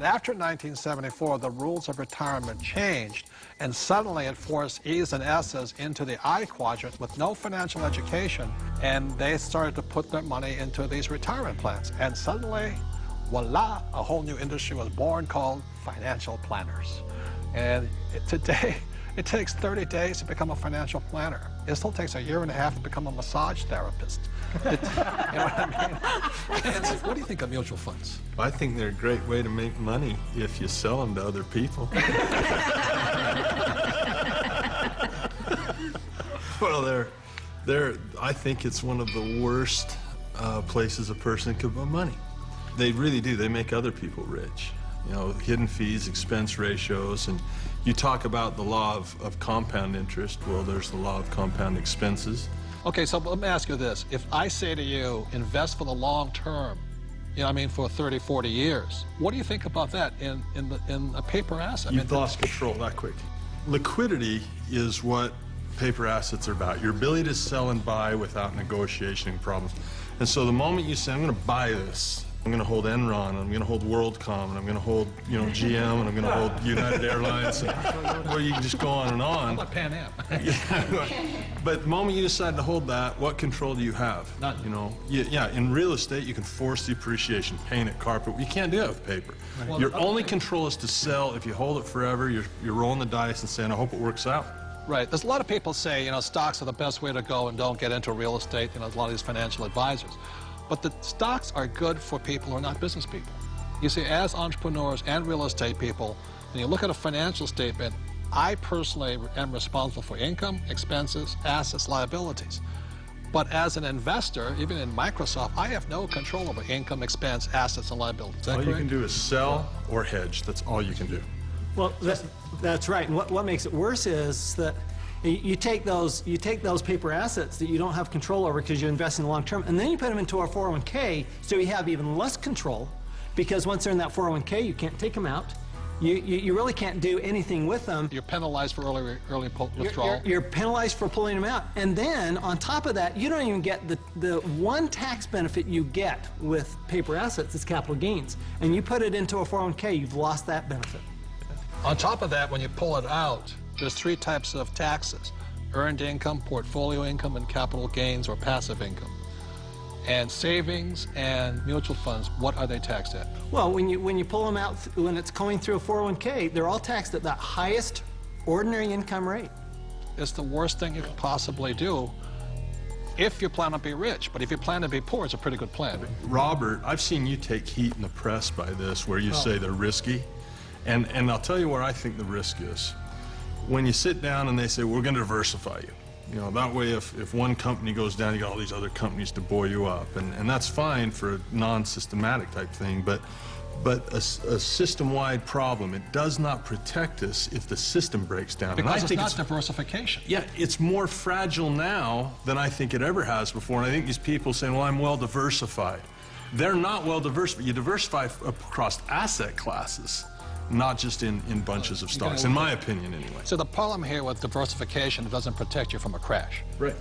After 1974, the rules of retirement changed, and suddenly it forced E's and S's into the I quadrant with no financial education, and they started to put their money into these retirement plans. And suddenly, voila, a whole new industry was born called financial planners. And today, it takes 30 days to become a financial planner. It still takes a year and a half to become a massage therapist. You know what I mean? What do you think of mutual funds? I think they're a great way to make money if you sell them to other people. Well, I think it's one of the worst places a person could put money. They really do. They make other people rich. You know, hidden fees, expense ratios, and you talk about the law of compound interest. Well, there's the law of compound expenses. Okay, so let me ask you this. If I say to you, invest for the long term, you know what I mean, for 30, 40 years, what do you think about that in a paper asset? You've lost control that quick. Liquidity is what paper assets are about. Your ability to sell and buy without negotiation problems. And so the moment you say, I'm going to buy this, I'm going to hold Enron, and I'm going to hold WorldCom, and I'm going to hold, you know, GM, and I'm going to hold United Airlines, and, well, you can just go on and on. How about Pan Am? But the moment you decide to hold that, what control do you have? None. You know, yeah, in real estate, you can force the appreciation, paint it, carpet. You can't do that with paper. Well, your only control is to sell. If you hold it forever, you're rolling the dice and saying, I hope it works out. Right. There's a lot of people say, you know, stocks are the best way to go and don't get into real estate. You know, there's a lot of these financial advisors. But the stocks are good for people who are not business people. You see, as entrepreneurs and real estate people, when you look at a financial statement, I personally am responsible for income, expenses, assets, liabilities. But as an investor, even in Microsoft, I have no control over income, expense, assets, and liabilities. Is that correct? All you can do is sell or hedge. That's all you can do. Well, that's right. And what makes it worse is that you take those paper assets that you don't have control over because you invest in the long term, and then you put them into our 401k, so you have even less control, because once they're in that 401k, you can't take them out. You really can't do anything with them. You're penalized for early withdrawal. You're penalized for pulling them out. And then, on top of that, you don't even get the one tax benefit you get with paper assets is capital gains. And you put it into a 401k, you've lost that benefit. On top of that, when you pull it out, there's three types of taxes: earned income, portfolio income, and capital gains or passive income. And savings and mutual funds, what are they taxed at? Well, when you pull them out, when it's going through a 401k, they're all taxed at that highest ordinary income rate. It's the worst thing you could possibly do if you plan to be rich. But if you plan to be poor, it's a pretty good plan. Robert, I've seen you take heat in the press by this, where you say they're risky. And I'll tell you where I think the risk is. When you sit down and they say, we're going to diversify you. You know, that way if one company goes down, you got all these other companies to buoy you up. And that's fine for a non-systematic type thing, but a system-wide problem, it does not protect us if the system breaks down. Because it's not diversification. Yeah, it's more fragile now than I think it ever has before. And I think these people saying, well, I'm well diversified. They're not well diversified. You diversify across asset classes, not just in bunches of stocks, in my opinion, anyway. So the problem here with diversification, it doesn't protect you from a crash. Right.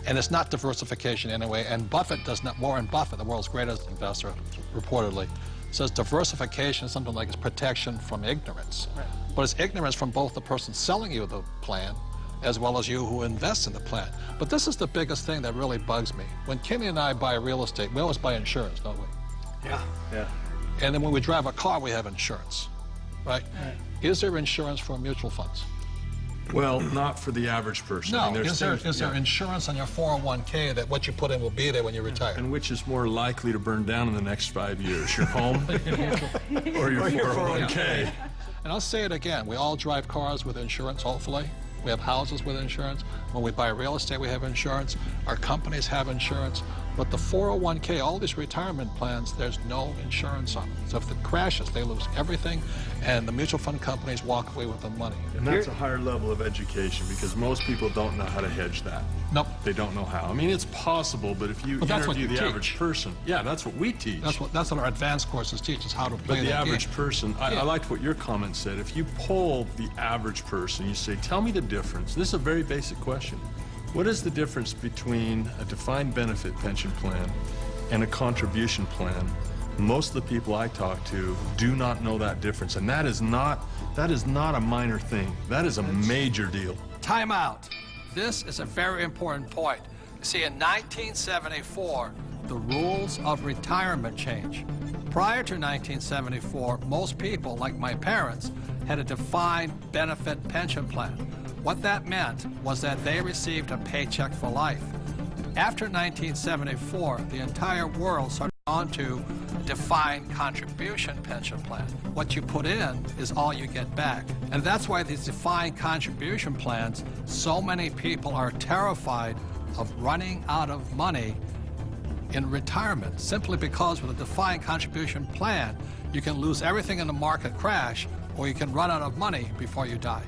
And it's not diversification anyway, and Buffett does not, Warren Buffett, the world's greatest investor, reportedly, says diversification is something like it's protection from ignorance. Right. But it's ignorance from both the person selling you the plan as well as you who invest in the plan. But this is the biggest thing that really bugs me. When Kenny and I buy real estate, we always buy insurance, don't we? Yeah. And then when we drive a car, we have insurance. Right? Is there insurance for mutual funds? Well, not for the average person. No. I mean, is there insurance on your 401k that what you put in will be there when you retire? And which is more likely to burn down in the next 5 years, your home or your 401k? And I'll say it again, we all drive cars with insurance, hopefully. We have houses with insurance. When we buy real estate, we have insurance. Our companies have insurance. But the 401k, all these retirement plans, there's no insurance on them. So if it crashes, they lose everything, and the mutual fund companies walk away with the money. And that's a higher level of education, because most people don't know how to hedge that. Nope. They don't know how. I mean, it's possible, but if you interview the average person, yeah, that's what we teach. That's what our advanced courses teach, is how to play But the average game. person, I liked what your comment said. If you poll the average person, you say, tell me the difference. This is a very basic question. What is the difference between a defined benefit pension plan and a contribution plan Most of the people I talk to do not know that difference, and that is not a minor thing. That is a major deal. Time out. This is a very important point. You see, in 1974, the rules of retirement changed. Prior to 1974, most people, like my parents, had a defined benefit pension plan. What that meant was that they received a paycheck for life. After 1974, the entire world started on to defined contribution pension plan. What you put in is all you get back. And that's why these defined contribution plans, so many people are terrified of running out of money in retirement, simply because with a defined contribution plan, you can lose everything in the market crash, or you can run out of money before you die.